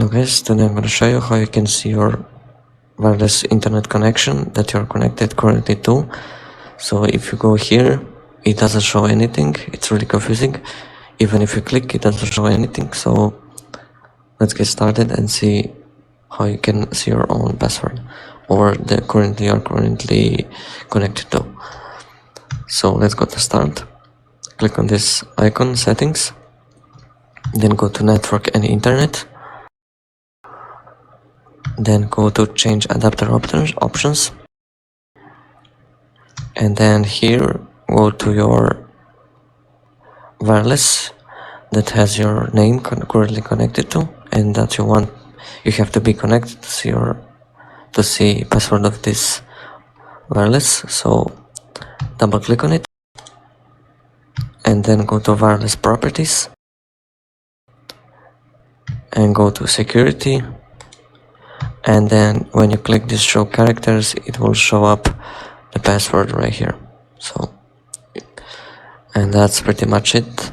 Hello guys, today I'm going to show you how you can see your wireless internet connection that you're connected currently to. So if you go here, it doesn't show anything. It's really confusing. Even if you click, it doesn't show anything. So let's get started and see how you can see your own password or the you're currently connected to. So let's go to start. Click on this icon, settings, then go to network and internet. Then go to change adapter options, and then here go to your wireless that has your name currently connected to, and that you have to be connected to see password of this wireless. So double click on it and then go to wireless properties and go to security. And then when you click this show characters, it will show up the password right here. So, and that's pretty much it.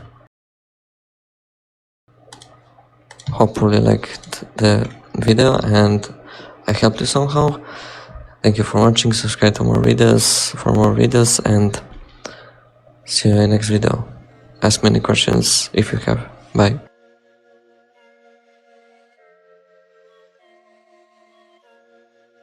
Hopefully you liked the video and I helped you somehow. Thank you for watching. Subscribe for more videos and see you in the next video. Ask me any questions if you have. Bye.